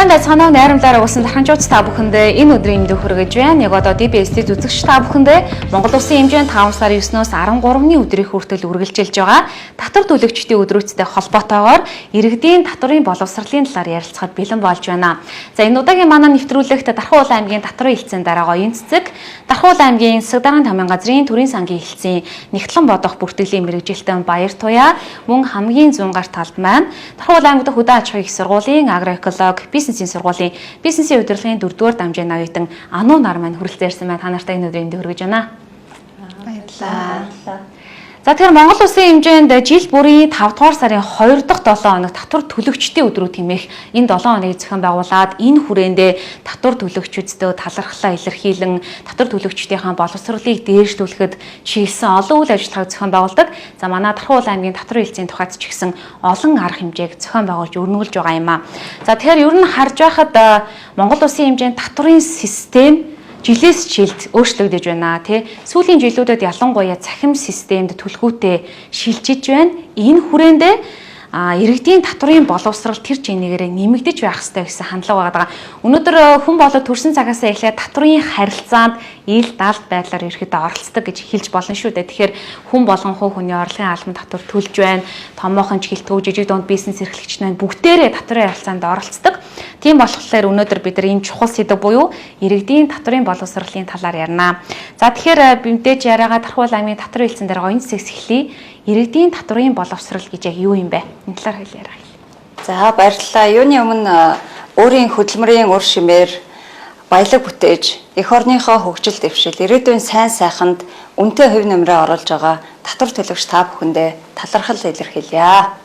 Сайн байцгаана уу найрамдаараа усан дарханчууц та бүхэндээ энэ өдрийн мэндийг хүргэж байна. Яг одоо DBST зүтгэгч та бүхэндээ Монгол Улсын хэмжээнд 5 сарын 9-ноос 13-ны өдрийн хүртэл үргэлжилж байгаа татвар төлөгчдийн өдрөөцтэй холбоотойгоор иргэдийн татврын боловсролын талаар ярилцахад бэлэн болж байна. За энэ удаагийн манай нэвтрүүлэгт Дархан Улаан аймгийн татврын хэлтсийн дараа оюун цэцэг, Дархан Улаан аймгийн засаг даргын тамирын газрын төрийн сангийн хэлтсийн нэгтлэн бодох бүртгэлийн мэргэжилтэн Баяр Туяа мөн хамгийн зүүн гарт талд маань Дархан Улаан аймгийн хөдөө аж ахуйн их сургуулийн агроэколог бизнесийн сургуулийн бизнесийн удирдлагын 4-р дамжааны оюутан Ану нар маань хүрэлцээрсэн байна. Та нартай энэ өдрийн хүргэж байна. Баярлалаа. За тэгэхээр Монгол Улсын хэмжээнд жил бүрийн 5 дугаар сарын 2 дахь 7 хоног татвар төлөгчдийн өдрүүд хэмээх энэ 7 хоногийг зохион байгуулад энэ хүрээндээ татвар төлөгчдөө талархлаа илэрхийлэн татвар төлөгчдийнхээ боловсролыг дээшлүүлэхэд чиглэсэн олон үйл ажиллагааг зохион байгуулдаг. За манай Дархан Улаан аймгийн татвар хэлтсийн тухайд ч гэсэн олон арга хэмжээг зохион байгуулж өрнүүлж байгаа юм аа. За тэгэхээр ер нь харж байхад Монгол Улсын хэмжээнд татврын систем жилээс жилд өөрчлөгдөж байна тий. Сүүлийн жилүүдэд ялангуяа цахим системд түлхүүтэй шилжиж байна. Энэ хүрээндээ иргэдийн татврын боловсрол тэр чигнэгээрээ нэмэгдэж байх ёстой гэсэн хандлага байгаа. Өнөөдөр хүн болоод төрсэн цагаас эхлээд татврын харилцаанд ил далд байдлаар ерөөхдөө оролцдог гэж хэлж болно шүү дээ. Тэгэхээр хүн болгон хувь хүний орлогын албан татвар төлж байна. Томоохон ч гэлтгүү жижиг дунд бизнес эрхлэгч нар бүгдээрээ татврын харилцаанд оролцдог. Тийм болохоор өнөөдөр бид нар энэ чухал сэдв буюу иргэдийн татврын боловсролын талаар ярина. За тэгэхээр бимтэж яриагаа Дархан Улаан аймгийн татврын хэлтсийн дараа оюун цэцэгс эхлэе. Иргэдийн татврын боловсрол гэж яг юу юм бэ? Энэ талаар хэлээрэй. За баярлалаа. Юуны өмнө өөрийн хөдөлмөрийн үр шимээр баялаг бүтээж, эх орныхоо хөгжил дэвшил, ирээдүйн сайн сайханд үнэтэй хувь нэмрээ оруулж байгаа татвар төлөгч та бүхэндээ талархал илэрхийлье.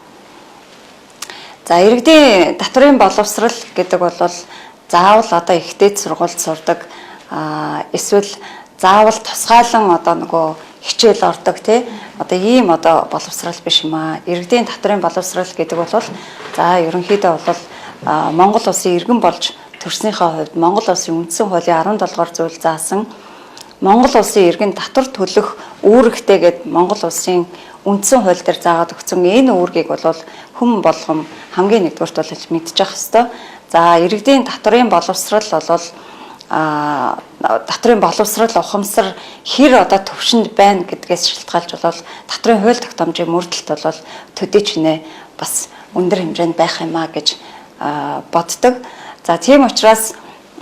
За иргэдийн татврын боловсрол гэдэг бол заавал одоо ихтэй сургуульд сурдаг эсвэл заавал тусгаалan одоо нөгөө хичээл ордог тий одоо ийм одоо боловсрал биш юм аа. Иргэдийн татврын боловсрал гэдэг бол за ерөнхийдөө бол Монгол улсын иргэн болж төрснийхөө хувьд Монгол улсын үндсэн хуулийн 17 дугаар зүйл заасан Монгол улсын иргэн татвар төлөх үүрэгтэй гэд Монгол улсын үндсэн хууль дээр заагаад өгсөн энэ үүргийг бол хүн болгон хамгийн нэгдүгээрт бол мэдчих хэвээр. За иргэдийн татврын боловсрал бол татврын боловсрол ухамсар хэр одоо төвшөнд байна гэдгээс шалтгаалж бол татврын хууль тогтоомжийн мөрдөлт бол төдий чинээ бас өндөр хэмжээнд байх юм а гэж боддог. За тийм учраас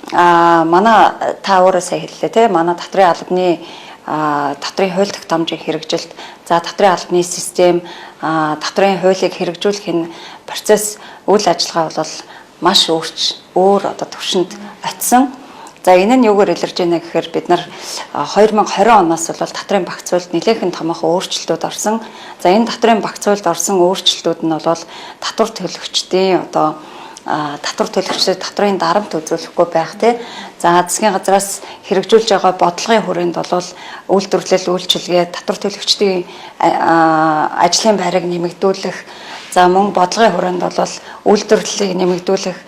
манай та өөрөө сая хэллээ те манай татврын албаны татврын хууль тогтоомжийн хэрэгжилт за татврын албаны систем татврын хуулийг хэрэгжүүлэх энэ процесс үйл ажиллагаа бол маш өөр одоо төвшөнд очисон. За энэ нь юугаар илэрж байна гэхээр бид нар 2020 оноос бол татврын багц хуульд нэлээхэн томоохон өөрчлөлтүүд орсон. За энэ татврын багц хуульд орсон өөрчлөлтүүд нь бол татвар төлөгчдийн одоо татвар төлөгчдөд татврын дарамт үзүүлэхгүй байх тий. За засгийн газраас хэрэгжүүлж байгаа бодлогын хүрээнд бол үйлдвэрлэл үйлчилгээ татвар төлөгчдийн ажлын байрыг нэмэгдүүлэх за мөн бодлогын хүрээнд бол үйлдвэрлэлийг нэмэгдүүлэх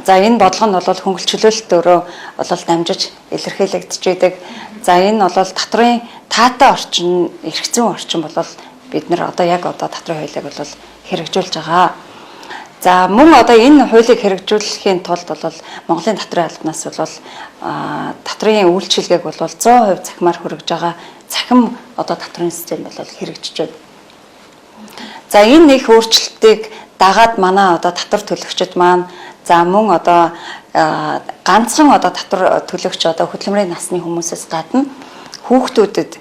за энэ бодлого нь бол хөнгөлчлөлт өөрөө бол дамжиж илэрхийлэгдэж байдаг. За энэ бол татврын таатай орчин, эрх зүйн орчин бол бид нар одоо яг одоо татврын хуулийг бол хэрэгжүүлж байгаа. За мөн одоо энэ хуулийг хэрэгжүүлэхийн тулд бол Монголын татврын албанаас бол татврын үйлчилгээг бол 100% цахимаар хүргэж байгаа цахим одоо татврын систем бол хэрэгжиж байна. За энэ их өөрчлөлтийг дагаад манай одоо татвар төлөгчид маань за мөн одоо ганцхан одоо татвар төлөгч одоо хөдөлмөрийн насны хүмүүсээс гадна хүүхдүүдэд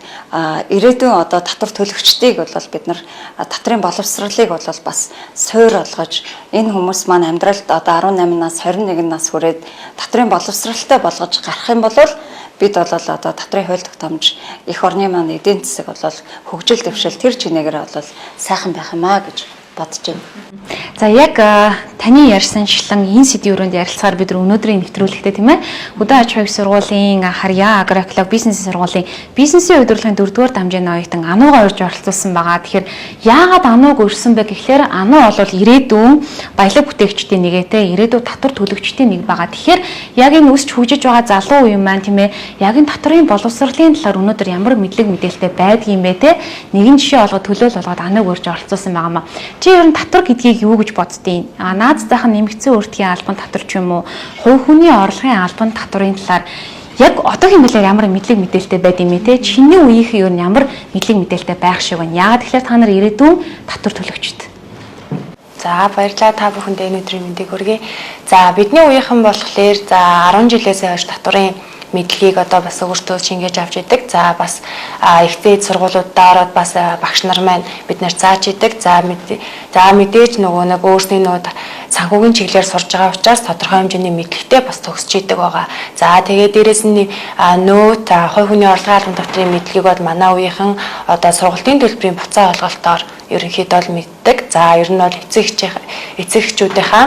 ирээдүйн одоо татвар төлөгчдийг бол бид нар татврын боловсролыг бол бас суур олгож энэ хүмүүс маань амьдралд одоо 18 нас 21 нас хүрээд татврын боловсролтой болгож гарах юм бол бид бол одоо татврын хууль тогтоомж эх орны маань эдийн засаг бол хөгжил дэвшил тэр чинээгээр бол сайхан байх юм аа гэж бодож байна. За яг таны ярьсанчлан энэ сэдвийн өрөөнд ярилцахаар бид өнөөдрийн нэвтрүүлэгтээ тийм ээ хөдөө аж ахуйн сургуулийн Харьяа агроэколог бизнесийн сургуулийн бизнесийн удирдлагын 4-р дамжааны оюутан Анугаа урьж оролцуулсан байгаа. Тэгэхээр яагаад Ануг урьсан бэ гэхээр Ану бол ирээдүйн баялаг бүтээгчдийн нэгэтэй ирээдүйн татвар төлөгчдийн нэг байгаа. Тэгэхээр яг энэ өсч хөгжиж байгаа залуу үеийн маань тийм ээ яг энэ татврын боловсролын талаар өнөөдөр ямар мэдлэг мэдээлэлтэй байдгийм бэ те нэгэн жишээ олгоод төлөөл болгоод Ануг урьж оролцуулсан байгаа маа. Чи ер нь татвар гэдгийг юу гэж боддtiin. Наад захын нэмэгдсэн өөртгийн албан татвар ч юм уу, хувь хүний орлогын албан татварын талаар яг одоогийн мөлөөр ямар мэдлэг мэдээлэлтэй байд юм те чиний үеийнхэн юу ямар мэдлэг мэдээлэлтэй байх шиг байна. Яагаад тэгэхээр та нар ирээдүйн татвар төлөгчд. За баярлалаа та бүхэндээ энэ өдрийн мэндийг хүргэе. За бидний үеийнхэн болохоор за 10 жилээс хойш татварын мэдлэгийг одоо бас өөртөө шингээж авч идэг. За бас ихтэй сургуулиудаа ороод бас багш нар маань биднэр зааж идэг. За мэдээж нөгөө нэг өөрсний нөгөө санхүүгийн чиглэлээр сурж байгаа учраас тодорхой хэмжээний мэдлэгтэй бас төгсч идэг байгаа. За тэгээд дээрэс нь нөөт хувь хүний орлогын албан татварын мэдлэгийг бол манай үеийнхэн одоо сургалтын төлбөрийн буцаа олголтоор ерөнхийдөө л мэддэг. За ер нь бол эцэгчүүдийнхаа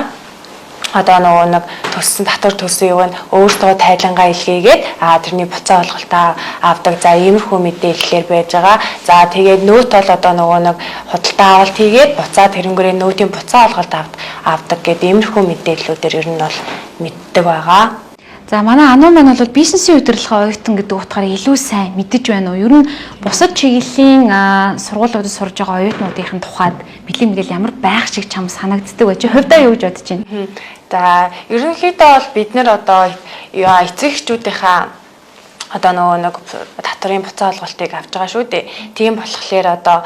одоо нөгөө нэг төссөн татвар төссөн юу вэ өөртөө тайлангаа илгээгээд тэрний буцаа олголтоо авдаг. За иймэрхүү мэдээлэлээр байж байгаа. За тэгээд нөөт бол одоо нөгөө нэг худалдаа авалт хийгээд буцаа тэрнгэрээ нөөтийн буцаа олголт авдаг гэдэг иймэрхүү мэдээллүүдээр ер нь бол мэддэг байгаа. За манай ануу маань бол бизнесийн удирдлагын оюутан гэдэг утгаараа илүү сайн мэдэж байна уу? Ер нь бусад чиглэлийн сургуулиудад сурж байгаа оюутнуудын тухайд бэлэн мэдээлэл ямар байх шиг чам санагддаг вэ? Чи хувьдаа юу гэж бодож байна? За ерөнхийдөө бол бид нэр одоо эцэгчүүдийнхаа одоо нөгөө нэг татварын буцаа олголтыг авч байгаа шүү дээ. Тийм болохоор одоо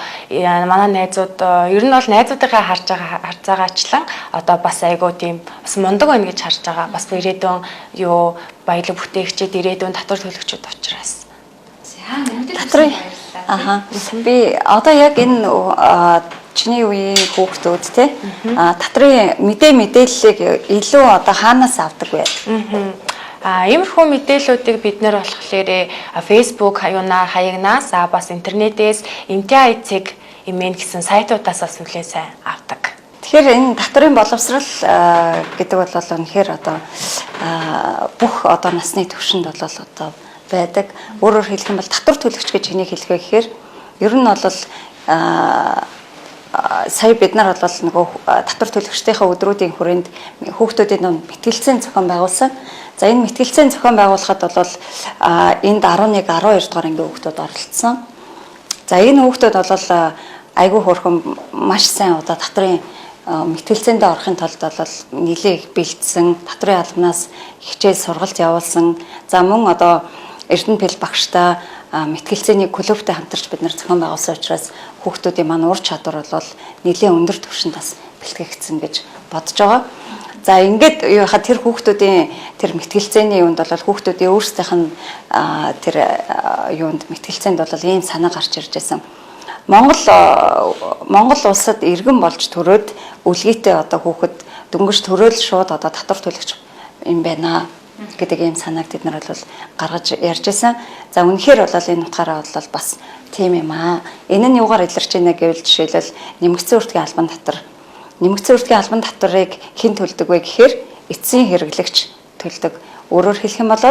манай найзууд ер нь бол найзуудынхаа харж байгаачлан одоо бас айгуу тийм бас мундаг байна гэж харж байгаа. Бас ирээдүйн юу баялаг бүтээгчид ирээдүйн татвар төлөгчид учраас. Татрын би одоо яг энэ чиний үеийн хүүхдүүд те татрын мэдээллийг илүү одоо хаанаас авдаг вэ? Иймэрхүү мэдээллүүдийг бид нэр болохоор Facebook хаягнаас бас интернетээс MTI цэг имэн гэсэн сайтуудаас бас нэлээд сайн авдаг. Тэгэхээр энэ татварын боловсрал гэдэг бол үнэхээр одоо бүх одоо насны түвшинд бол одоо байдаг. Өөрөөр хэлэх юм бол татвар төлөгч гэж хэнийг хэлэх вэ гэхээр ер нь бол сая бид нар бол нөгөө татвар төлөгчдийнхээ өдрүүдийн хүрээнд хүүхдүүдийн мэтгэлцээний зохион байгуулсан. За энэ мэтгэлцээний зохион байгуулахад бол энд 11, 12 дугаар ангийн хүүхдүүд оролцсон. За энэ хүүхдүүд бол айгүй хөөрхөн маш сайн одоо татварын мэтгэлцээндээ орохын тулд бол нэлээд бэлдсэн, татварын албанаас хичээл сургалт явуулсан. За мөн одоо Эрдэнэбэл багштай мэтгэлцээний клубтай хамтарч бид нар зохион байгуулсан учраас хүүхдүүдийн маань ур чадвар бол нэлээд өндөр түвшинд бас бэлтгэгдсэн гэж бодож байгаа. За ингээд юу яхад тэр хүүхдүүдийн тэр мэтгэлцээний юунд бол хүүхдүүдийн өөрсдийнх нь тэр юунд мэтгэлцээнд бол ийм санаа гарч ирж байсан. Монгол улсад иргэн болж төрөөд үлгийтэй одоо хүүхэд дөнгөж төрөөл шууд одоо татвар төлөгч юм байна гэдэг ийм санааг бид нар бол гаргаж ярьж байсан. За үнэхээр бол энэ утгаараа бол бас тийм юм аа. Энэ нь юугаар илэрч байна гэвэл жишээлбэл нэмэгдсэн үртгийн албан татвар. Нэмэгдсэн үртгийн албан татварыг хэн төлдөг вэ гэхээр эцсийн хэрэглэгч төлдөг. Өөрөөр хэлэх юм бол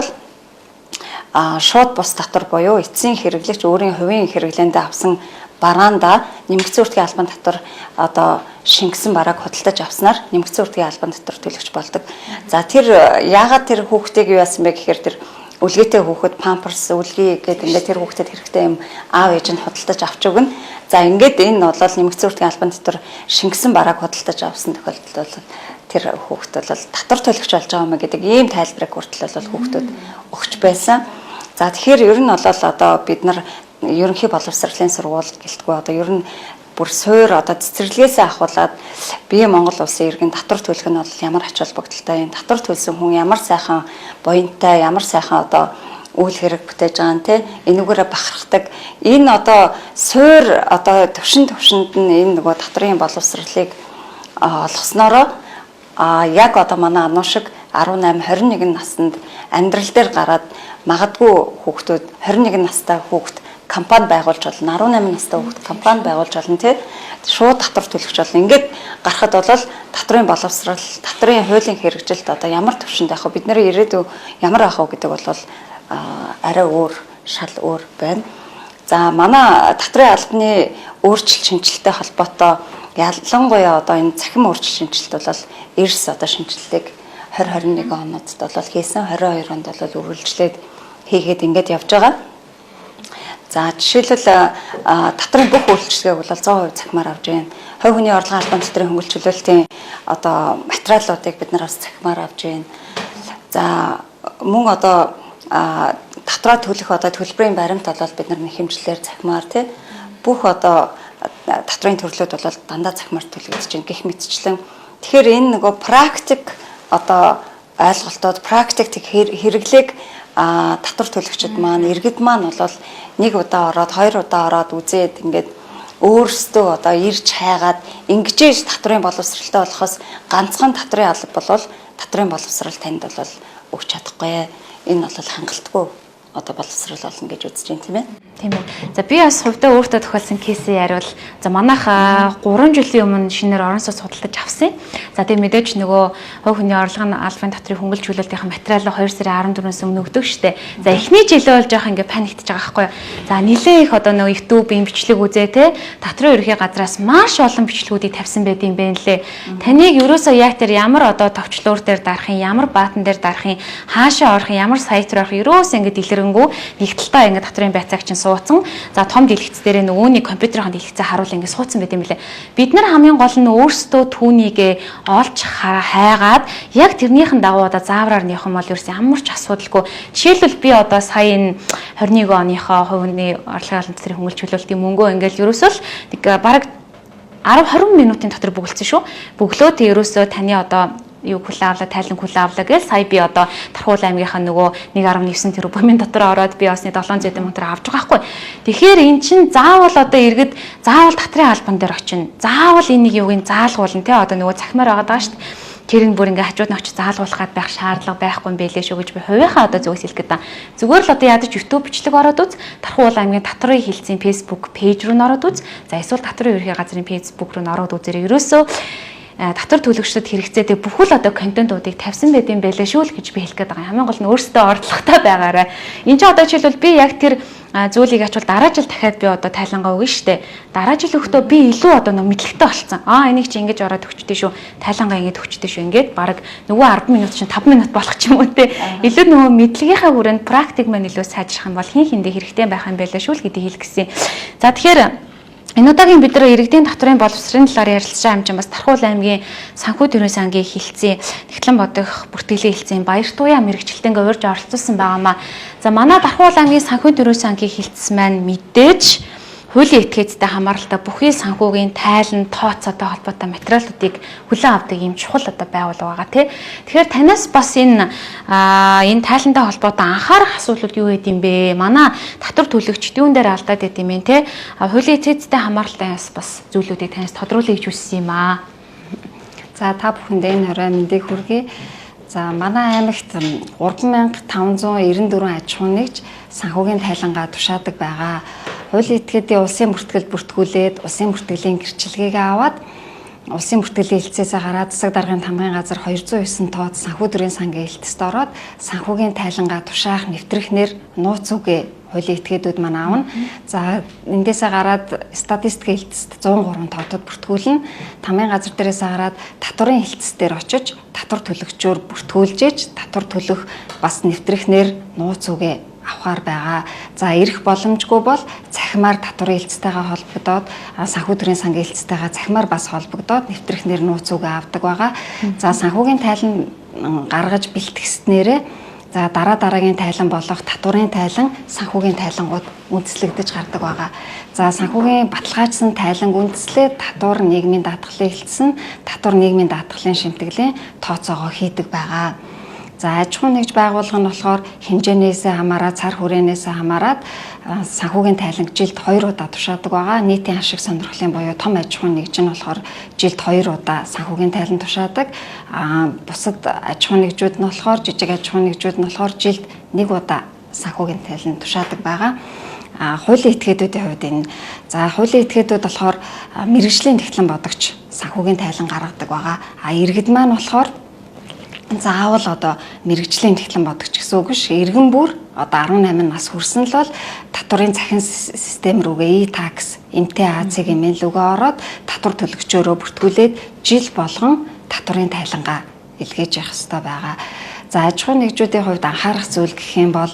шууд бус татвар буюу эцсийн хэрэглэгч өөрийн хувийн хэрэглээндээ авсан бараанда нэмэгдсэн үртгийн албан татвар одоо шингэсэн барааг худалдаж авснаар нэмэгдсэн үртгийн албан татвар төлөгч болдог. За тэр яагаад тэр хүүхдийг юу яасан бэ гэхээр тэр үлгээтэй хүүхэд памперс үлгий гэдэг ингээд тэр хүүхдэд хэрэгтэй юм аав ээж нь худалдаж авч өгнө. За ингээд энэ бол нэмэгдсэн үртгийн албан татвар шингэсэн барааг худалдаж авсан тохиолдолд бол тэр хүүхэд бол татвар төлөгч болж байгаа юм гэдэг ийм тайлбарыг хүртэл бол хүүхдүүд өгч байсан. За тэгэхээр ер нь бол одоо бид нар ерөнхий боловсролын сургууль гэлтгүй одоо ер нь бүр суур одоо цэцэрлэгээс ахуулаад бие Монгол улсын иргэн татвар төлөх нь бол ямар ач холбогдолтой юм, татвар төлсөн хүн ямар сайхан буянтай, ямар сайхан одоо үйл хэрэг бүтээж байгаа нь те энүүгээрээ бахархдаг. Энэ одоо суур одоо төвшөнд нь энэ нөгөө татварын боловсролыг олгосноороо яг одоо манай ануу шиг 18, 21 наснд амьдрал дээр гараад магадгүй хүүхдүүд 21 настай хүүхд компани байгуулж болно, 18 настай хүүхд компани байгуулж болно тий. Шууд татвар төлөгч болно. Ингээд гарахад бол татварын боловсрал, татварын хуулийн хэрэгжилт одоо ямар төвшөнд байх вэ? Бидний ирээдүй ямар байх вэ гэдэг бол арай өөр, шал өөр байна. За манай татварын албаны өөрчлөлт шинжилттэй холбоотой ялангуяа одоо энэ цахим өөрчлөлт шинжилт бол эрс одоо шинжилтийг 2021 онод бол хийсэн, 22 онд бол үргэлжлээд хийгээд ингээд явж байгаа. За жишээлбэл татврын бүх үйлчлэгийг бол 100% цахимаар авч байна. Хувь хүний орлогын албан татврын хөнгөлөлтийн одоо материалуудыг бид нар бас цахимаар авч байна. За мөн одоо татвараа төлөх одоо төлбөрийн баримт бол бид нар хэмжлэлээр цахимаар тий бүх одоо татврын төрлүүд бол дандаа цахимаар төлөгдөж байна гэх мэтчлэн. Тэгэхээр энэ нөгөө практик одоо ойлголтууд практик хэрэглээг татвар төлөгчид маань иргэд маань бол нэг удаа ороод хоёр удаа ороод үзээд ингээд өөрсдөө одоо ирж хайгаад ингэж татврын боловсралтай болохоос ганцхан татврын алба болвол татврын боловсрал танд бол өгч чадахгүй. Энэ бол хангалтгүй одоо боловсрал болно гэж үзэж байна тийм ээ. Тийм ээ. За би бас хувьдаа өөртөө тохиолсон кейсээ яриул. За манайх 3 жилийн өмнө шинээр орон сууц судалдаж авсан. За тийм мэдээж нөгөө хувь хүний орлогын албан татрын хөнгөлж хөлөөлтийн материалаа 2 сарын 14-өөс өмнө өгдөг штэ. За эхний жилөө бол жоох ингээ паниктж байгаа байхгүй юу. За нилээ их одоо нөгөө YouTube-ийн бичлэг үзээ те. Татрын ерхий газраас маш олон бичлэгүүдийг тавьсан байт юм байна лээ. Таныг ерөөсөө яг тэр ямар одоо товчлуур дээр дарах юм, ямар баатан дээр дарах юм, хаашаа орох юм, ямар сайт руу орох ерөөсөө ингээ дэлгэрэнгүй нэг талтаа ингээ татрын байцааг чинь суудсан. За том дэлгэц дээр нөгөөний компьютерийн дэлгэцээ харуул ингээ суудсан байт юм лээ. Бид нар хамгийн гол нь өөрсдөө түүнийг олж хайгаад яг тэрнийхэн дагуу одоо заавраар нэх юм бол ерөөс ямар ч асуудалгүй. Жишээлбэл би одоо сая энэ 21 оныхоо хувийн орлогын албан татрын хөнгөлж хөлөөлтийн мөнгөө ингээл ерөөсөө л нэг бараг 10-20 минутын дотор бүгэлцсэн шүү. Бөглөөд ерөөсөө таны одоо юу хүлэавлаа тайлан хүлэавлаа гэж сая би одоо Тархуул аймгийнхаа нөгөө 1.9 тэрбумын дотор ороод би бас 700 сая төгрөг авч байгаа байхгүй. Тэгэхээр эн чинь заавал одоо иргэд заавал татрын албан дээр очино. Заавал энийг юуг нь заалгуулна те одоо нөгөө цахимаар байгаа даа шүү дээ. Тэр нь бүр ингээ хажууд нь очиж заалгуулах гад байх шаардлага байхгүй юм байлээ шүү гэж би хувийнхаа одоо зүгээс хэлэх гэдэг. Зүгээр л одоо ядаж YouTube бичлэг ороод үз. Тархуул аймгийн татрын хэлцийн Facebook пэйж рүү н ороод үз. За эсвэл татрын ерхий газрын Facebook руу н ороод үзээрэй. Ерөөсөө татвар төлөгчдөд хэрэгцээтэй бүхэл одоо контентуудыг тавьсан байт юм байлээ шүү л гэж би хэлэх гээд байгаа. Хамгийн гол нь өөрсдөө ордлоготой байгаарай. Энд чинь одоо жишээлбэл би яг тэр зүйлийг ачвал дараа жил дахиад би одоо тайлангаа өгнө штэ. Дараа жил өгөхдөө би илүү одоо мэдлэгтэй болцсон. Энийг чи ингэж ороод өгчтэй шүү. Тайлангаа ингэж өгчтэй шүү. Ингээд баг нөгөө 10 минут чинь 5 минут болох ч юм уу те. Илүү нөгөө мэдлэгийнхаа хүрээнд практик маань илүү сайжрах юм бол хин хиндэ хэрэгтэй байх юм байлээ шүү л гэдгийг хэлэх гэсэн. За тэгэхээр энэ удаагийн бид нар иргэдийн татрын боловсролын талаар ярилцж байгаа юм чинь бас Тархуул аймгийн санхүү төрийн сангийн хэлтсийн Тэгтлэн бодох бүртгэлийн хэлтсийн Баяр Туяа мэрэгчлэлтэйгээ урьж оролцуулсан байгаамаа. За манай Тархуул аймгийн санхүү төрийн сангийн хэлтс маань мэдээж хуулийн этгээдтэй хамааралтай бүхий санхүүгийн тайлан тооцоотой холбоотой материалуудыг хүлээн авдаг юм чухал одоо байгуул байгаа тий. Тэгэхээр танаас бас энэ тайлантай холбоотой анхаарах асуудлууд юу гэдэм бэ? Манай татвар төлөгчд юун дээр алдаад байд юм бэ тий? Хуулийн этгээдтэй хамааралтай бас зүйлүүдийг танаас тодруулъя гэж хүссэн юм аа. За та бүхэнд энэ орой мэндийг хүргэе. За манай аймагт 3594 аж ахуй нэгж санхүүгийн тайлангаа тушаадаг байгаа. Хуулийн этгээдийн улсын бүртгэл бүртгүүлээд улсын бүртгэлийн гэрчлэгийг аваад улсын бүртгэлийн хэлтсээсээ гараад засаг даргын тамгын газар 209 тоод санхүү төрийн сангийн хэлтсэд ороод санхүүгийн тайлангаа тушаах нэвтрэхнэр нууц үгээ хуулийн этгээдүүд маань аавна. За эндээсээ гараад статистикийн хэлтсэд 103 тоотод бүртгүүлнэ. Тамгын газар дээрээсээ гараад татварын хэлтс дээр очиж татвар төлөгчөөр бүртгүүлж ээж татвар төлөх бас нэвтрэхнэр нууц үгээ авахар байгаа. За ирэх боломжгүй бол цахимаар татварын хэлцтэйгээ холбогдоод санхүү төрийн сангийн хэлцтэйгээ цахимаар бас холбогдоод нэвтрэхнэр нууц үгээ авдаг байгаа. За санхүүгийн тайлан гаргаж бэлтгэснээрээ за дараагийн тайлан болох татварын тайлан санхүүгийн тайлангууд үндэслэгдэж гардаг байгаа. За санхүүгийн баталгаажсан тайлан үндэслээд татвар нийгмийн даатгалын хэлтсэн татвар нийгмийн даатгалын шимтгэлийн тооцоогоо хийдэг байгаа. За аж ахуй нэгж байгууллага нь болохоор хэмжээнээсээ хамаарат цар хүрээнээсээ хамаарат санхүүгийн тайланг жилд 2 удаа тушаадаг байгаа. Нийтийн ашиг сонирхлын буюу том аж ахуй нэгж нь болохоор жилд 2 удаа санхүүгийн тайлан тушаадаг. Бусад аж ахуй нэгжүүд нь болохоор жижиг аж ахуй нэгжүүд нь болохоор жилд 1 удаа санхүүгийн тайлан тушаадаг байгаа. Хуулийн этгээдүүдийн хувьд энэ хуулийн этгээдүүд болохоор мэргэжлийн тэгтлэн бодогч санхүүгийн тайлан гаргадаг байгаа. Иргэд маань болохоор заавал одоо мэргэжлийн тэгтлэн бодогч гэсэн үг ш. Иргэн бүр одоо 18 нас хүрсэн л бол татварын цахин систем рүүгээ e-tax, MT-АЦ гэмээн лүгөө ороод татвар төлөгчөөрөө бүртгүүлээд жил болгон татварын тайлангаа илгээж явах хэрэгтэй байгаа. За аж ахуй нэгжүүдийн хувьд анхаарах зүйл гэх юм бол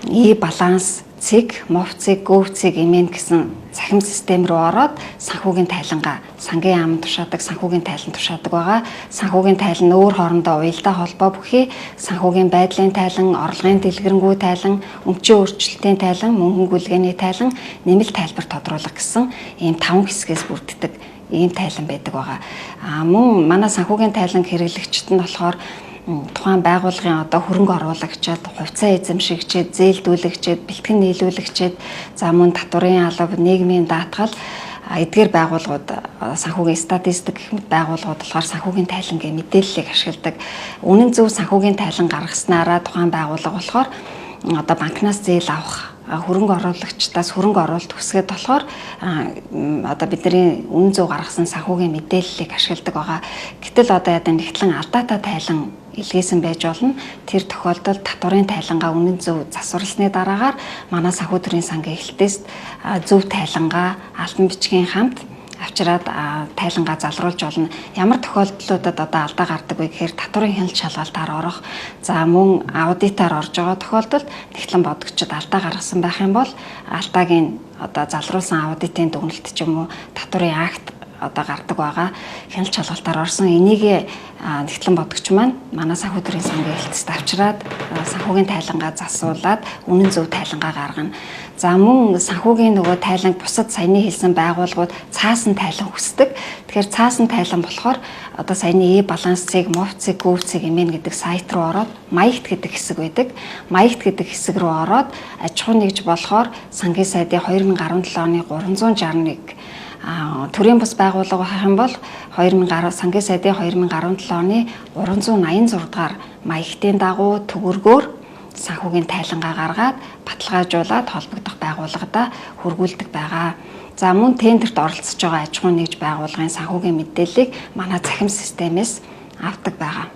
e-баланс, цэг, мов цэг, гөв цэг эмээн гэсэн цахим систем рүү ороод санхүүгийн тайлангаа, сангийн ам тушаадаг, санхүүгийн тайлан тушаадаг байгаа. Санхүүгийн тайлан өөр хоорондоо уялдаа холбоо бүхий, санхүүгийн байдлын тайлан, орлогын дэлгэрэнгүй тайлан, өмчийн өөрчлөлтийн тайлан, мөнгөн гүйлгээний тайлан, нэмэлт тайлбар тодруулах гэсэн ийм 5 хэсгээс бүрддэг ийм тайлан байдаг байгаа. Мөн манай санхүүгийн тайлан хэрэглэгчид нь болохоор тухайн байгууллагын одоо хөрөнгө оруулагчид, хувьцаа эзэмшигчид, зээлдүүлэгчид, бэлтгэн нийлүүлэгчид, за мөн татварын алба, нийгмийн даатгал эдгээр байгууллагууд санхүүгийн статистик гэх мэт байгууллагууд болохоор санхүүгийн тайлангийн мэдээллийг ашигладаг. Үнэн зөв санхүүгийн тайлан гаргаснараа тухайн байгууллага болохоор одоо банкнаас зээл авах, хөрөнгө оруулагчдаас хөрөнгө оруулалт хүсгээд болохоор одоо бидний үнэн зөв гаргасан санхүүгийн мэдээллийг ашигладаг байгаа. Гэтэл одоо яа нэгтлэн алдаатай тайлан илгээсэн байж болно. Тэр тохиолдолд татварын тайлангаа үнэн зөв засварласны дараагаар манай санхүү төрийн сангийн эхлэлтээс зөв тайлангаа алтан бичгийн хамт авчираад тайлангаа залруулж болно. Ямар тохиолдлуудад одоо алдаа гардаг вэ гэхээр татварын хяналт шалгалтаар орох, за мөн аудитаар орж байгаа тохиолдолд нэгтлэн бодогчд алдаа гаргасан байх юм бол алдаагийн одоо залруулсан аудитын дүгнэлт ч юм уу татварын акт одоо гардаг байгаа. Хяналт шалгалтаар орсон энийг нэгтлэн бодогч маань манай санхүү төрийн сангийн хэлтсэд авчираад санхүүгийн тайлангаа засуулаад үнэн зөв тайлангаа гаргана. За мөн санхүүгийн нөгөө тайланг бусад саяны хэлсэн байгууллагууд цаасан тайлан хүсдэг. Тэгэхээр цаасан тайлан болохоор одоо саяны балансыг, мовцыг, гүвцэг эмэн гэдэг сайт руу ороод маягт гэдэг хэсэг байдаг. Маягт гэдэг хэсэг рүү ороод аж ахуй нэгж болохоор сангийн сайдын 2017 оны 361 төрийн бус байгууллага байх юм бол сангийн сайдын 2017 оны 386 дугаар маягтын дагуу төгөргөөр санхүүгийн тайлангаа гаргаад баталгаажуулаад холбогдох байгууллагада хөргүүлдэг байгаа. За мөн тендерт оролцож байгаа аж ахуй нэгж байгууллагын санхүүгийн мэдээллийг манай цахим системээс авдаг байгаа.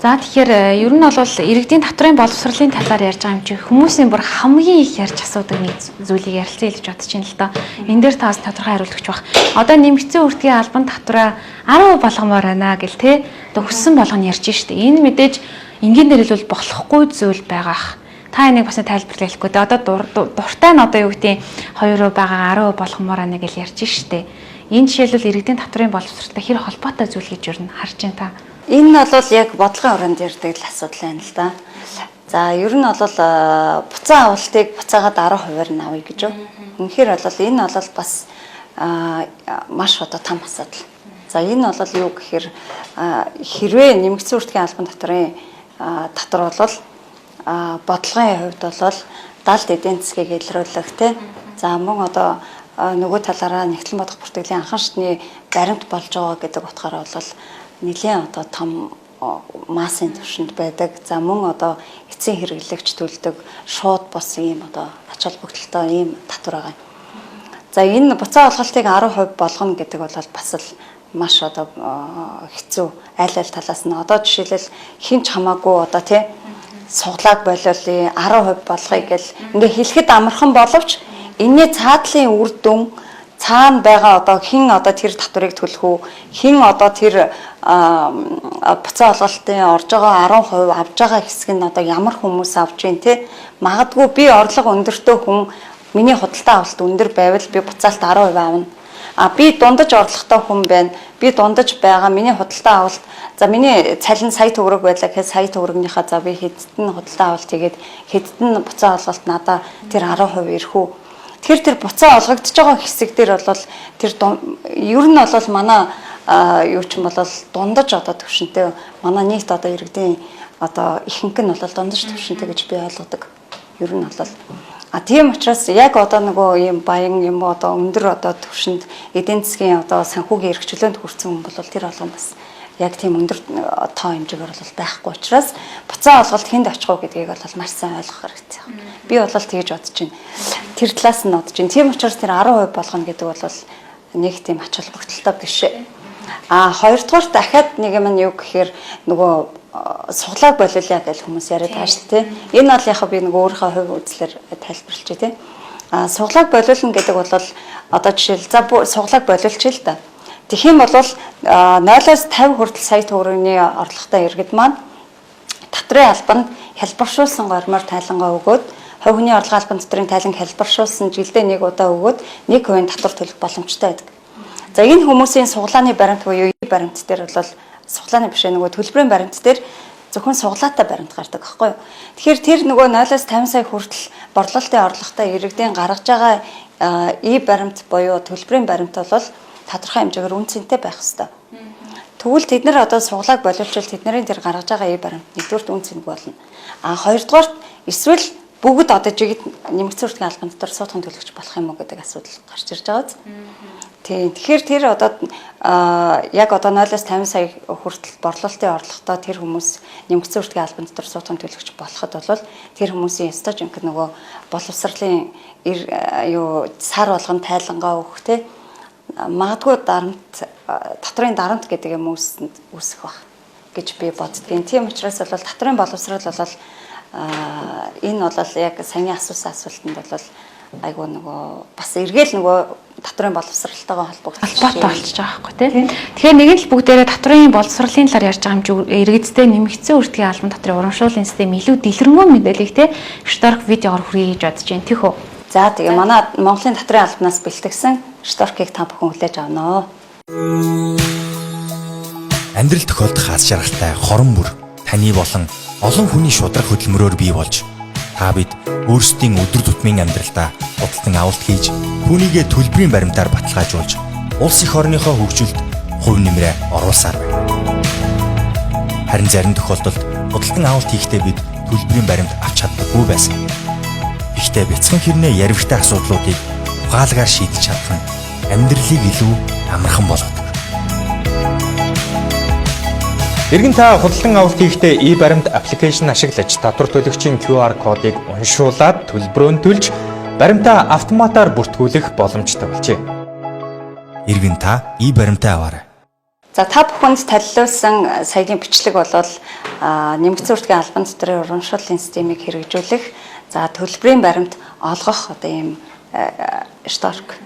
За тэгэхээр ер нь бол иргэдийн татврын боловсролын талаар ярьж байгаа юм чи хүмүүсийн бүр хамгийн их ярьж асуудаг нэг зүйлийг ярилцъя гэж бодож байна л доо. Энэ дээр таас тодорхой хариулт өгч баг. Одоо нэмэгдсэн үртгийн албан татвараа 10% болгомоор байна гэл те. Одоо хүссэн болгоно ярьж штэ. Энэ мэдээж энгийн дээр хэлбэл болохгүй зүйл байгаах. Та энийг бас тайлбарлах хэлэхгүй. Одоо дуртай нь одоо юу гэдэг 2% байгаа 10% болгомоор байна гэл ярьж штэ. Энэ жишээлбэл иргэдийн татврын боловсролтой хэр холбоотой зүйл гэж ер нь харж байна та. Энэ бол яг бодлогын өрөөнд ярьдаг л асуудал байна л да. За ер нь бол буцаа авалтыг буцаагаад 10%-аар нь авъя гэж байна. Үнэхээр бол энэ бол бас маш одоо том асуудал. За энэ бол юу гэхээр хэрвээ нэмэгдсэн үртгийн албан татврын татвар бол бодлогын хувьд бол далд эдийн засгийг илрүүлэх те. За мөн одоо нөгөө талаараа нэгтлэн бодох бүртгэлийн анхан шатны баримт болж байгаа гэдэг утгаараа бол нэлийн одоо том массын түвшинд байдаг. За мөн одоо эцсийн хэрэглэгч төлдөг шууд бос ийм одоо ач холбогдолтой ийм татвар байгаа. За энэ буцаа олголтыг 10% болгоно гэдэг бол бас л маш одоо хэцүү аль талаас нь одоо жишээлбэл хинч хамаагүй одоо тий суглааг болиолын 10% болгоё гэл ингээ хэлэхэд амархан боловч энэний цаадлын үр дүн цаана байгаа одоо хэн одоо тэр татварыг төлөх үү, хэн одоо тэр буцаа олголтын орж байгаа 10% авж байгаа хэсэг нь одоо ямар хүмүүс авж гин те. Магадгүй би орлого өндөртэй хүн миний худалдаа авалт өндөр байвал би буцаалт 10% авна. Би дундаж орлоготой хүн байна. Би дундаж байгаа миний худалдаа авалт за миний цалин сая төгрөг байлаа гэхэд сая төгрөгнийхаа за би хэдтэн худалдаа авалт хийгээд хэдтэн буцаа олголт надаа тэр 10% ирэх үү. Тэр буцаа олгогдож байгаа хэсэг дээр бол тэр ер нь бол манай юу ч юм бол дундаж одоо төвшөнтэй манай нийт одоо иргэдийн одоо ихэнх нь бол дундаж төвшөнтэй гэж би ойлгодог. Ер нь бол тийм учраас яг одоо нөгөө юм баян юм одоо өндөр одоо төвшөнд эдийн засгийн одоо санхүүгийн эрхчлөөнд хүрсэн хүн бол тэр болгон бас яг тийм өндөр тоо хэмжээгээр бол байхгүй учраас буцаа олголт хүнд очих уу гэдгийг бол маш сайн ойлгох хэрэгтэй байна. Би бол тэгж бодож байна. Тэр талаас нь бодож байна. Тийм учраас тэр 10% болгоно гэдэг бол нэг тийм ач холбогдолтой биш. Хоёрдугаар дахиад нэг юм нь юу гэхээр нөгөө суглааг болиулъя гэж хүмүүс яриад байгаа шүү дээ. Энэ бол яг би нэг өөрийнхөө хувь үзлэр тайлбарлаж байна тийм. Суглааг болиулна гэдэг бол одоо жишээл за суглааг болиулчих л да. Тэгэх юм бол 0-50 хүртэл сая төгрөгийн орлоготой иргэд маань татрын албанд хялбаршуулсан гормоор тайлангаа өгөөд хувь хүний орлогын албан татрын тайлан хялбаршуулсан жилдээ нэг удаа өгөөд 1% татвар төлөх боломжтой байдаг. За энэ хүмүүсийн суглааны баримт буюу баримт дээр бол суглааны биш нөгөө төлбөрийн баримт дээр зөвхөн суглаатай баримт гардаг байхгүй юу. Тэгэхээр тэр нөгөө 0-5 сая хүртэл борлуулалтын орлоготой иргэдийн гаргаж байгаа баримт буюу төлбөрийн баримт бол тодорхой хэмжээгээр үнцэнтэй байх ёстой. Тэгвэл тэд нар одоо суглааг боловчвол тэдний тэр гаргаж байгаа баримт нэгдүгürt үнцэнтэй болно. Хоёрдугаарт эсвэл бүгд одоо жигд нэмэгдсэн үртгийн албан дотор суудхан төлөгч болох юм уу гэдэг асуудал гарч ирж байгаа биз. Тийм. Тэгэхээр тэр одоо яг одоо 0-5 сая хүртэл борлуулалтын орлоготой тэр хүмүүс нэмэгдсэн үртгийн албан дотор суудхан төлөгч болоход бол тэр хүмүүсийн ёстой жинхэнэ нөгөө боловсролын сар болгон тайлангаа өгөх те магадгүй татрын дарамт гэдэг юм үүсэх баг гэж би боддгийн. Тийм учраас бол татрын боловсрол бол энэ бол яг саяны асуусан асуултанд бол айгуу нөгөө бас эргээл нөгөө татрын боловсралтайгаа холбоотой болчихж байгаа байхгүй тийм. Тэгэхээр нэг л бүгдээрээ татрын боловсролын талаар ярьж байгаа юм чи иргэдтэй нэмэгдсэн үртгийн албан татрын урамшууллын систем илүү дэлгэрэнгүй мэдээллийг те шторк видеогоор хүргэе гэж бодож байна тийх үү. За тэгээ манай Монголын татрын албанаас бэлтгэсэн шторкийг та бүхэн хүлээж авнаа. Амьдрал тохиолдох аз жаргалтай хорон бүр таны болон олон хүний шудраг хөдөлмөрөөр бий болж та бид өөрсдийн өдөр тутмын амьдралдаа худалдан авалт хийж түүнийгээ төлбөрийн баримтаар баталгаажуулж улс их орныхоо хөгжилд хувь нэмрээ оруулсаар байна. Харин зарим тохиолдолд худалдан авалт хийхдээ бид төлбөрийн баримт авч чаддаггүй байсан. Гэхдээ бяцхан хэрнээ ярвигтай асуудлуудыг ухаалгаар шийдэж чадах нь амьдралыг илүү амархан болгодог. Иргэн та худалдан авалт хийхдээ e-баримт аппликейшн ашиглаж татвар төлөгчийн QR кодыг уншуулад төлбөрөө төлж баримтаа автоматар бүртгүүлэх боломжтой болжээ. Иргэн та e-баримтаа аваарай. За та бүхэнд танилцуулсан саягийн бичлэг бол нэмэгдсэн үртгийн албан татрын урамшууллын системийг хэрэгжүүлэх за төлбөрийн баримт олгох одоо ийм шторк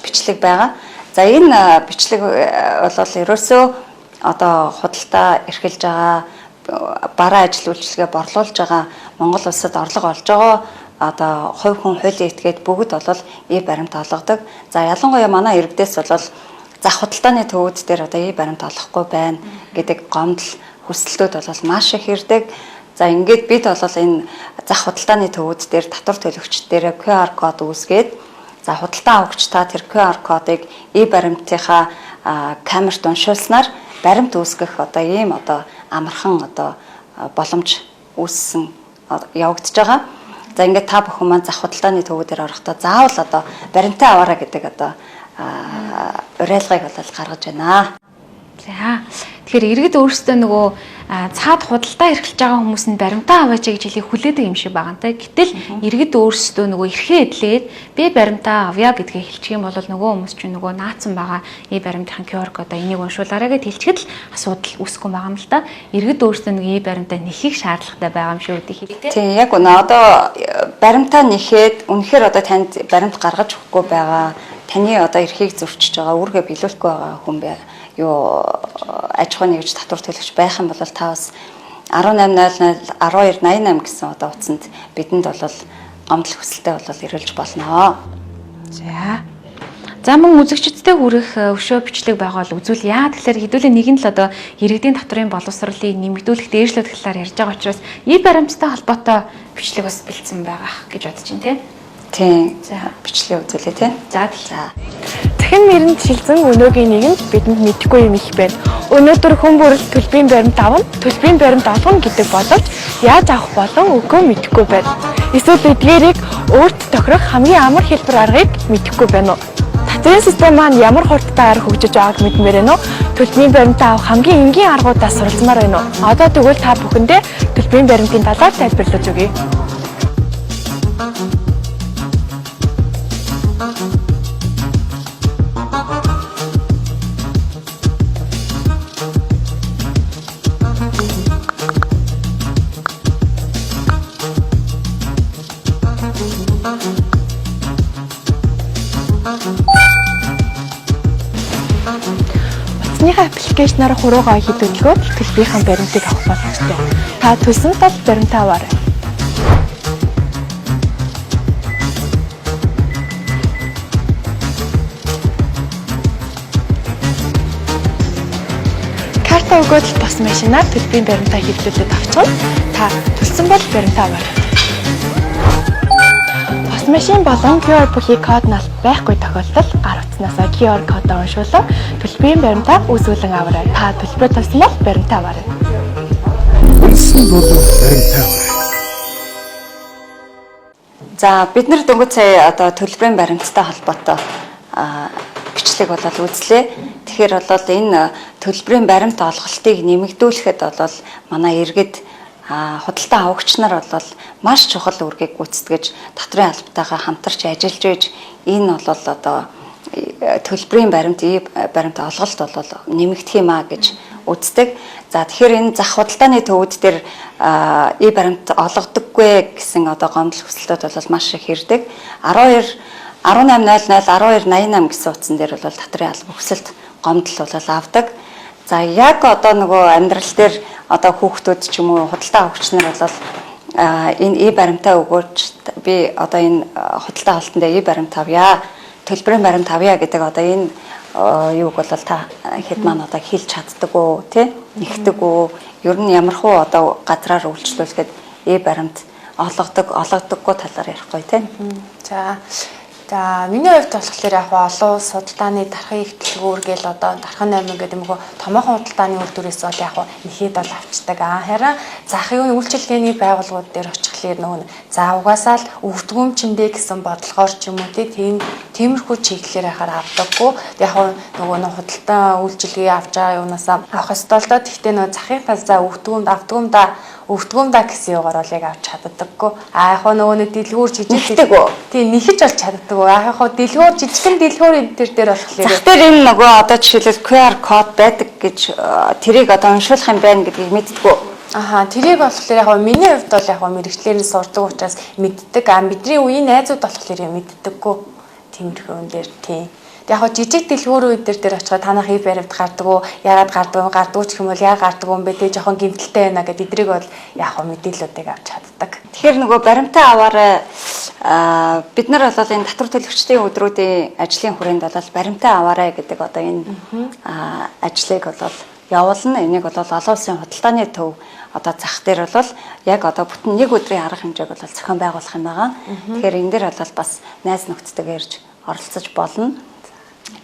бичлэг байгаа. За энэ бичлэг бол ерөөсөө одоо худалдаа эрхэлж байгаа бараа ажил үйлчилгээ борлуулж байгаа Монгол улсад орлого олж байгаа одоо хувь хүн хуулийн этгээд бүгд бол баримт олгодог. За ялангуяа манай иргэдээс бол зах худалдааны төвүүд дээр одоо баримт олохгүй байна гэдэг гомдол хүсэлтүүд бол маш их ирдэг. За ингээд бид бол энэ зах худалдааны төвүүд дээр татвар төлөгчдөө QR код үүсгээд за худалдаа авагч та тэр QR кодыг баримтынхаа камерт уншуулснаар баримт үүсгэх одоо ийм одоо амархан одоо боломж үүссэн явагдаж байгаа. За ингээд та бүхэн маань зах худалдааны төвүүдээр орохдоо заавал одоо баримтаа аваарай гэдэг одоо уриалгыг бол гаргаж байна. За тэгэхээр иргэд өөрсдөө нөгөө цаад худалдаа эрхэлж байгаа хүмүүс нь баримтаа аваач гэж хэлийг хүлээдэг юм шиг байгаа нэ. Гэтэл иргэд өөрсдөө нөгөө эрхээ эдлээд би баримтаа авъя гэдгийг хэлчих юм бол нөгөө хүмүүс чинь нөгөө наацсан байгаа баримтын QR кодоо энийг уншуулаарай гэж хэлчихэд л асуудал үүсэхгүй байгаа юм л да. Иргэд өөрсдөө нэг баримтаа нэхийг шаардлагатай байгаа юм шиг үүдээ хэлээ. Тийм яг үнэ одоо баримтаа нэхэд үнэхээр одоо танд баримт гаргаж өгөхгүй байгаа таны одоо эрхийг зөрчиж байгаа үүргээ биелүүлэхгүй байгаа хүн бай. Аж ахуйн нэгж татвар төлөгч байх юм бол та бас 1800 1288 гэсэн одоо утсанд бидэнд бол гомдол хүсэлтэд бол ирүүлж болно. За мөн үзэгчдтэй хүрэх өшөө бичлэг байгаа бол үзүүл яа тэгэхээр хэдүүлээ нэг нь л одоо иргэдийн татврын боловсролыг нэмэгдүүлэх дээшлэх талаар ярьж байгаа учраас баримттай холбоотой бичлэг бас бэлдсэн байгаа гэж бодож байна тийм. Тийм. За бичлэг үзүүлээ тийм. За. Дахин мэрэнд шилжсэн өнөөгийн нэгэнд бидэнд мэдэхгүй юм их байна. Өнөөдөр хүн бүр төлбөрийн баримт авна, төлбөрийн баримт олгоно гэдэг боловч яаж авах болон үгүй мэдэхгүй байна. Эсвэл эдгээрийг өөрт тохирох хамгийн амар хэлбэр аргыг мэдэхгүй байна уу? Татрын систем маань ямар хурдтай арга хөгжиж байгааг мэдмээр байна уу? Төлбөрийн баримт авах хамгийн энгийн аргуудаас суралцмаар байна уу? Одоо тэгвэл та бүхэндээ төлбөрийн баримтын талаар тайлбарлаж өгье. төлсөнийхөө аппликейшнаар хуруугаа хідүүлгөө төлбөрийн баримтыг авах боломжтой. Та төлсөнд бол баримтаа аваарай. Карта өгөөд бос машинаар төлбөрийн баримтаа хідүүлээд авчихвал та төлсөн бол баримтаа аваарай. Бос машин болон QR бүхий код нас байхгүй тохиолдолд гар утаснаас QR кодоо уншуулан төлбөрийн баримтаа үүсгэн аваарай. Та төлбөрөө тавьсан бол баримтаа аваарай. Үнсэн бол баримтаа аваарай. За бид нар дөнгөж сая одоо төлбөрийн баримттай холбоотой бичлэг болол үзлээ. Тэгэхээр бол энэ төлбөрийн баримт олголтыг нэмэгдүүлэхэд бол манай иргэд худалдан авагч нар бол маш чухал үүргийг гүйцэтгэж татрын албатайгаа хамтарч ажиллаж байж энэ бол одоо төлбөрийн баримт олголт бол нэмэгдэх юм а гэж үздэг. За тэгэхээр энэ зах худалдааны төвүүд дээр баримт олгодоггүй гэсэн одоо гомдол хүсэлтүүд бол маш их ирдэг. 1800 1288 гэсэн утсан дээр бол татрын алба хүсэлт гомдол бол авдаг. За яг одоо нөгөө амьдрал дээр одоо хүүхдүүд ч юм уу худалдаа авагч нар бол энэ баримтаа өгөөч би одоо энэ худалдаа авалтанд баримт авъя, төлбөрийн баримт авъя гэдэг одоо энэ юуг бол та хэд маань одоо хэлж чаддаг уу тий нэгдэг үү ер нь ямархуу одоо газраар үйлчлүүлэхэд баримт олгодоггүй талаар ярихгүй тий. За миний хувьд болохоор яг олон улс судалдааны дархан их дэлгүүр гээл одоо дархан 8 гэдэг юм уу томоохон худалдааны үйлдвэрээс бол яг нэхэд бол авчдаг. Харин захын үйлчилгээний байгууллагууд дээр очихлээр нөгөө за угаасаа л өвдгөмчөндөө гэсэн бодлогоор ч юм уу тиймэрхүү чиглэлээр ахаар авдаггүй. Яг нөгөө худалдаа үйлчилгээ авч байгаа юунасаа авах ёстой л доо. Гэхдээ нөгөө захын тазаа өвдгөмдаа гэсэн югаар бол яг авч чаддаггүй. Яг нөгөө дэлгүүр жижиг тийм нэхэж бол чаддаг. Яг дэлгүүр жижигхэн дэлгүүр дээр болохоор зах дээр энэ нөгөө одоо жишээлбэл QR код байдаг гэж тэрийг одоо уншуулах юм байна гэдгийг мэддэггүй. Тэрийг болохоор яг миний хувьд бол яг мэрэгчлэрийн сурдаг учраас мэддэг. Бидний үеийн найзууд болохоор мэддэггүй. Тиймэрхүү юм дээр тийм. Яг жижиг дэлгүүрүүд дээр очиход танах баримт гардаг уу? Яагаад гардаггүй ч юм бол яа гардаггүй юм бэ? Тэ жоохон гэмтэлтэй байна гэдэг эдрийг бол яг мэдээллүүдийг авч чаддаг. Тэгэхээр нөгөө баримтаа аваарай. Бид нар бол энэ татвар төлөгчдийн өдрүүдийн ажлын хүрээнд бол баримтаа аваарай гэдэг одоо энэ ажлыг бол явуулна. Энийг бол олон улсын худалдааны төв одоо зах дээр бол яг одоо бүтэн нэг өдрийн арга хэмжээг бол зохион байгуулах юм байгаа. Тэгэхээр энэ дээр бол бас найз нөхдөдөө ирж оролцож болно.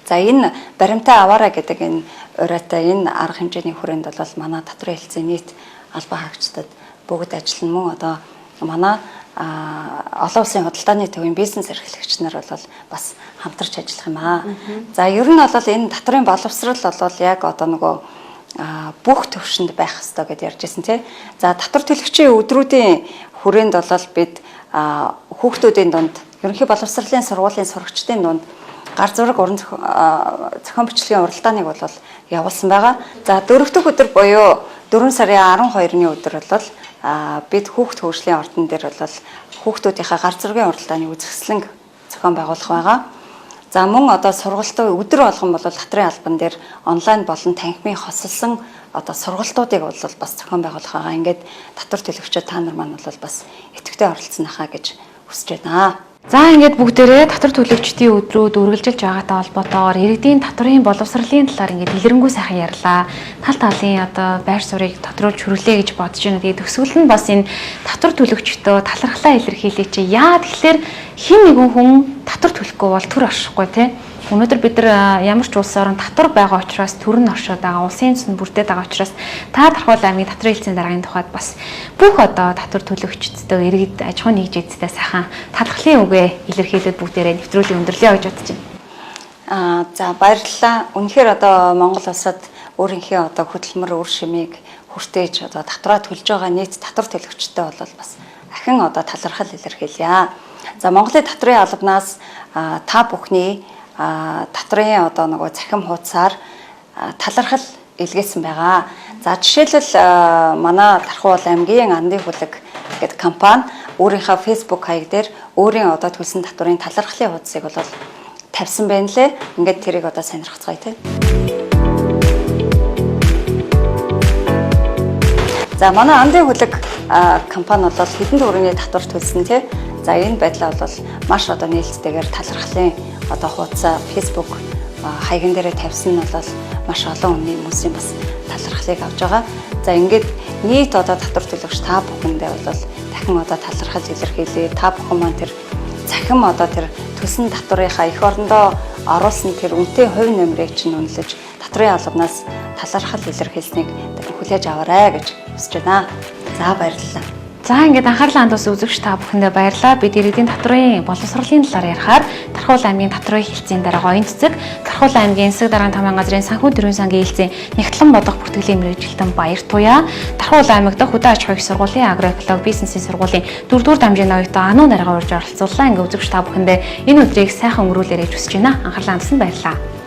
За энэ баримтаа аваарай гэдэг энэ ураатай энэ арга хэмжээний хүрээнд бол манай татрын хэлтсийн нийт албан хаагчдад бүгд ажиллана мөн одоо манай олон улсын худалдааны төвийн бизнес эрхлэгч нар бол бас хамтарч ажиллах юм аа. За ер нь бол энэ татрын боловсрал бол яг одоо нөгөө бүх төвшөнд байх хэрэгтэй гэдээ ярьж байсан тийм. За татвар төлөгчийн өдрүүдийн хүрээнд бол бид хүүхдүүдийн дунд ерөнхий боловсролын сургуулийн сурагчдын дунд гар зураг уран зохион бичлэгийн уралдааныг бол явуулсан байгаа. За 4 дахь өдөр буюу 4 сарын 12-ны өдөр бол бид хүүхд хөгжлийн ордон дээр бол хүүхдүүдийнхээ гар зургийн уралдааны үзэсгэлэн зохион байгуулах байгаа. За мөн одоо сургалтын өдөр болгон бол татрын албан дээр онлайн болон танхимын хосолсон одоо сургалтуудыг бол бас зохион байгуулах байгаа. Ингээд татвар төлөгчид та нар маань бол бас идэвхтэй оролцсон хаа гэж хүсэж байна. За ингээд бүгдээрээ татвар төлөгчдийн өдрүүд үргэлжилж байгаатай холбоотойгоор иргэдийн татврын боловсролын талаар ингээд дэлгэрэнгүй сайхан ярьлаа. Тал талын одоо байр суурийг тодруулж хөрвөлээ гэж бодож байна. Тэгээд төгсгөл нь бас энэ татвар төлөгчдөө талархлаа илэрхийлээ чи. Яа тэгэхээр хэн нэгэн хүн татвар төлөхгүй бол төр оршихгүй тий. Өнөөдөр бид нар ямар ч улс орон татвар байгаа учраас төр нь оршоод байгаа, улсын эзэн бүрдээд байгаа учраас та Дархуул аймгийн татрын хэлтсийн даргын тухайд бас бүх одоо татвар төлөгчдөө иргэд аж ахуйн нэгжээдтэй сайхан талархлын үгээ илэрхийлээд бүгдээрээ нэвтрүүлгийн өндөрлөе гэж бодож байна. За баярлалаа. Үнэхээр одоо Монгол улсад өөрийнхөө одоо хөдөлмөр үр шимийг хүртээж одоо татвараа төлж байгаа нийт татвар төлөгчдөө бол бас ахин одоо талархал илэрхийлье. За Монголын татрын албанаас та бүхний татрын одоо нөгөө цахим хуудасаар талархал илгээсэн байгаа. За жишээлбэл манай Дархуул аймгийн Андын хүлэг гэдэг компани өөрийнхөө Facebook хаяг дээр өөрийн одоо төлсөн татврын талархлын хуудсыг бол тавьсан байна лээ. Ингээд тэрийг одоо сонирхцгаая тийм. За манай Андын хүлэг компани бол хэдэн төгрөгийн татвар төлсөн тий. За энэ байдлаа бол маш одоо нээлттэйгээр талархлын одоо хуудас Facebook хаяган дээрээ тавьсан нь бол маш олон хүмүүсийн бас талархлыг авж байгаа. За ингээд нийт одоо татвар төлөгч та бүхэндээ бол дахин одоо талархал илэрхийлээ. Та бүхэн маань тэр цахим одоо тэр төлсөн татварынхаа эх орондоо оруулсан тэр үнэтэй хувь нэмрийг чинь үнэлж татврын албанаас талархал илэрхийлсэнийг хүлээж аваарай гэж хүсэж байна. За баярлалаа. За ингээд анхаарлаа хандуус үзэгч та бүхэндээ баярлалаа. Бид иргэдийн татврын боловсролын талаар ярихаар Тархуул аймгийн татврын хэлтсийн дарга оюун цэцэг, Тархуул аймгийн эсэг даргын тамирын газрын санхүү төрийн сангийн хэлтсийн Нягтлан бодох бүртгэлийн мэргэжилтэн Баяр Туяа, Тархуул аймаг дахь хөдөө аж ахуйн сургуулийн агроэкологи бизнесийн сургуулийн 4-р дамжийн оюутан Ану нарга урьж оролцууллаа. Ингээд үзэгч та бүхэндээ энэ өдрийг сайхан өнгөрүүлээрэй гэж хүсэж байна. Анхаарлаа хандсан баярлалаа.